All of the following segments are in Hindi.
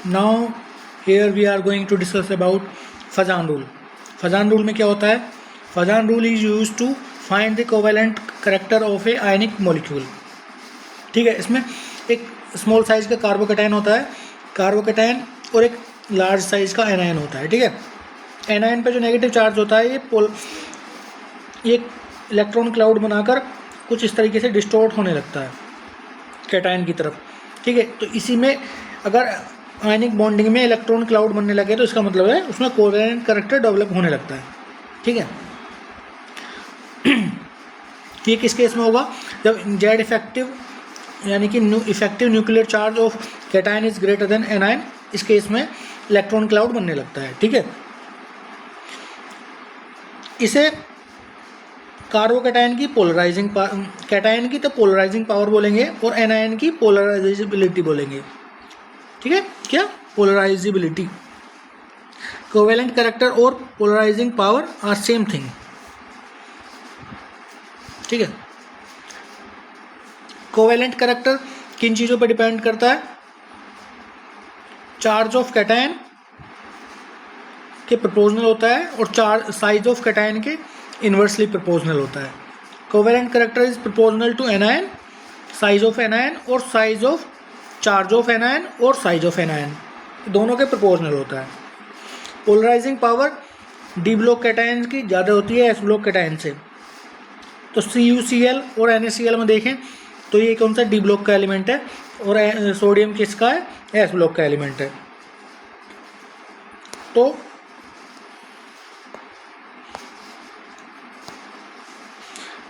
Now here we are going to discuss about Fajan rule. Fajan rule में क्या होता है? Fajan rule is use to find the covalent character of a ionic molecule. ठीक है, इसमें एक स्मॉल साइज का कार्बोकैटायन होता है, कार्बोकैटायन, और एक लार्ज साइज का एनायन होता है। ठीक है, एनायन पे जो नेगेटिव चार्ज होता है ये इलेक्ट्रॉन क्लाउड बनाकर कुछ इस तरीके से डिस्टोर्ट होने लगता है कैटायन की तरफ। ठीक है, तो इसी में अगर आयनिक बॉन्डिंग में इलेक्ट्रॉन क्लाउड बनने लगे तो इसका मतलब है उसमें कोवेलेंट कैरेक्टर डेवलप होने लगता है। ठीक है, ये किस केस में होगा? जब जेड इफेक्टिव यानी कि effective nuclear charge of cation is greater than anion, इस केस में इलेक्ट्रॉन क्लाउड बनने लगता है। ठीक है, इसे कार्बोकैटायन की पोलराइजिंग कैटायन की तो पोलराइजिंग पावर बोलेंगे और एनायन की पोलराइजेबिलिटी बोलेंगे। ठीक है, क्या? पोलराइजेबिलिटी। कोवेलेंट कैरेक्टर और polarizing power are same thing. ठीक है, कोवेलेंट कैरेक्टर किन चीज़ों पर डिपेंड करता है? चार्ज ऑफ कैटायन के प्रोपोर्शनल होता है और चार्ज साइज ऑफ कैटायन के इन्वर्सली प्रोपोर्शनल होता है। Covalent character is proportional to anion, size of anion और size of charge of anion और साइज ऑफ एनायन, दोनों के प्रोपोर्शनल होता है। Polarising power D block cation की ज़्यादा होती है एस ब्लॉक कैटायन से। तो CuCl और NaCl में देखें तो ये कौन सा डी ब्लॉक का एलिमेंट है और सोडियम किसका है? एस ब्लॉक का एलिमेंट है। तो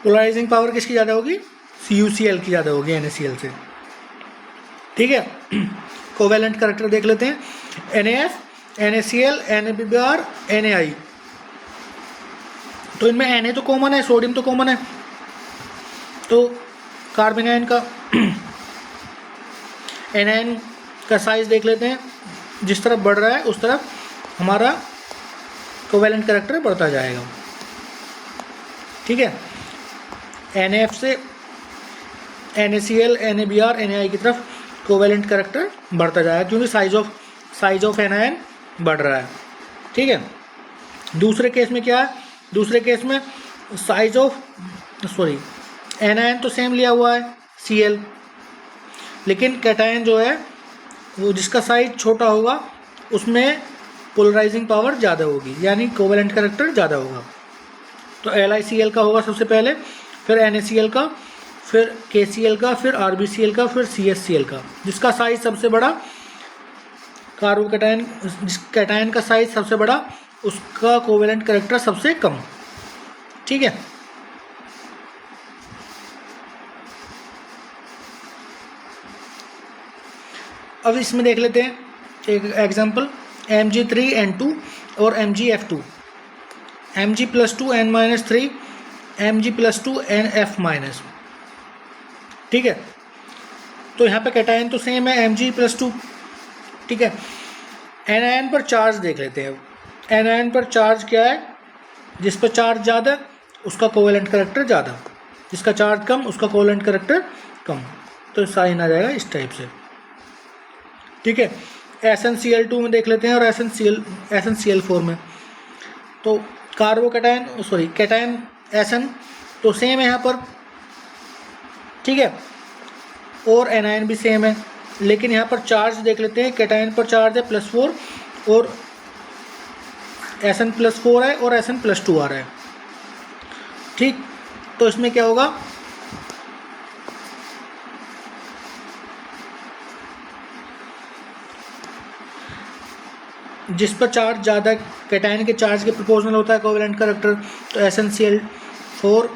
पोलराइजिंग पावर किसकी ज़्यादा होगी? CuCl की ज़्यादा होगी NaCl से। ठीक है, कोवेलेंट कैरेक्टर देख लेते हैं। NaF, NaCl, NaBr, NaI। तो इनमें Na तो कॉमन है, सोडियम तो कॉमन है, तो कार्बन आयन का एनायन का साइज देख लेते हैं। जिस तरफ बढ़ रहा है उस तरफ हमारा कोवेलेंट कैरेक्टर बढ़ता जाएगा। ठीक है, NaF से NaCl, NaBr, NaI की तरफ कोवेलेंट कैरेक्टर बढ़ता जाएगा क्योंकि साइज ऑफ एनायन बढ़ रहा है। ठीक है, दूसरे केस में क्या है? दूसरे केस में साइज ऑफ एनायन तो सेम लिया हुआ है Cl, लेकिन कैटायन जो है वो जिसका साइज छोटा होगा उसमें पोलराइजिंग पावर ज़्यादा होगी, यानी कोवेलेंट कैरेक्टर ज़्यादा होगा। तो LiCl का होगा सबसे पहले, फिर NaCl का, फिर KCl का, फिर RbCl का, फिर CsCl का। जिसका साइज सबसे बड़ा कार्बोकैटायन, जिस कैटायन का साइज सबसे बड़ा उसका कोवेलेंट कैरेक्टर सबसे कम। ठीक है, अब इसमें देख लेते हैं एक एग्जांपल, Mg3N2 और MgF2, Mg+2N-3, Mg+2NF-। ठीक है, तो यहाँ पे कैटायन तो सेम है Mg+2। ठीक है, एनायन पर चार्ज देख लेते हैं। एनायन पर चार्ज क्या है? जिस पर चार्ज ज़्यादा उसका कोवेलेंट कैरेक्टर ज़्यादा, जिसका चार्ज कम उसका कोवेलेंट कैरेक्टर कम। तो साइन आ जाएगा इस टाइप से। ठीक है, SnCl2 में देख लेते हैं और SnCl4 में। तो कैटायन Sn तो सेम है यहाँ पर। ठीक है, और एनायन भी सेम है, लेकिन यहाँ पर चार्ज देख लेते हैं। कैटायन पर चार्ज है +4 और Sn+4 है और Sn+2 आ रहा है। ठीक, तो इसमें क्या होगा? जिस पर चार्ज ज़्यादा कैटायन के चार्ज के प्रोपोर्शनल होता है कोवेलेंट कैरेक्टर, तो SnCl4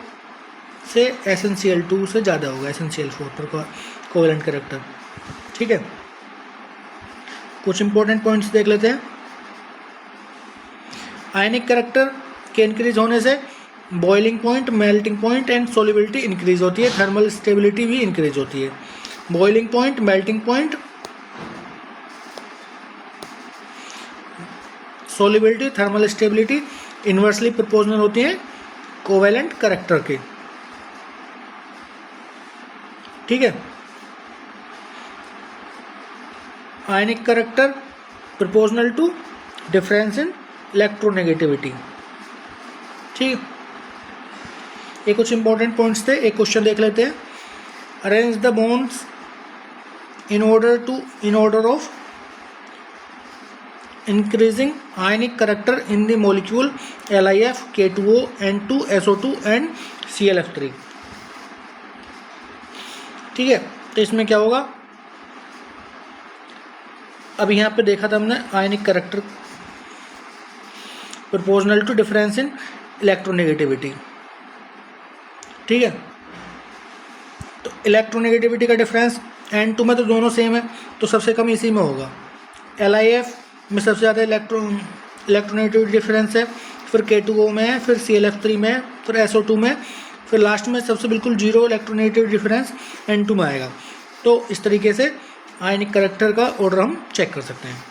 से SnCl2 से ज़्यादा होगा SnCl4 पर कोवेलेंट कैरेक्टर। ठीक है, कुछ इंपॉर्टेंट पॉइंट्स देख लेते हैं। आयनिक कैरेक्टर के इंक्रीज होने से boiling point, melting point and solubility increase होती है, थर्मल स्टेबिलिटी भी इंक्रीज होती है। Boiling point, melting point, solubility, thermal stability inversely proportional होती है कोवेलेंट कैरेक्टर के। ठीक है, ionic character proportional to difference in electronegativity. ठीक, ये कुछ इंपॉर्टेंट पॉइंट्स थे। एक क्वेश्चन देख लेते हैं। Arrange the bonds in order of increasing ionic character in the molecule LiF, K2O, N2, SO2 and ClF3। ठीक है, तो इसमें क्या होगा, अब यहाँ पे देखा था हमने ionic character proportional to difference in electronegativity. ठीक है, तो इलेक्ट्रोनेगेटिविटी का डिफरेंस N2 में तो दोनों सेम है, तो सबसे कम इसी में होगा। LiF में सबसे ज़्यादा इलेक्ट्रोनेगेटिविटी डिफरेंस है, फिर K2O में है, फिर ClF3 में है, फिर SO2 में, फिर लास्ट में सबसे बिल्कुल जीरो इलेक्ट्रोनेगेटिविटी डिफरेंस N2 में आएगा। तो इस तरीके से आयनिक करेक्टर का ऑर्डर हम चेक कर सकते हैं।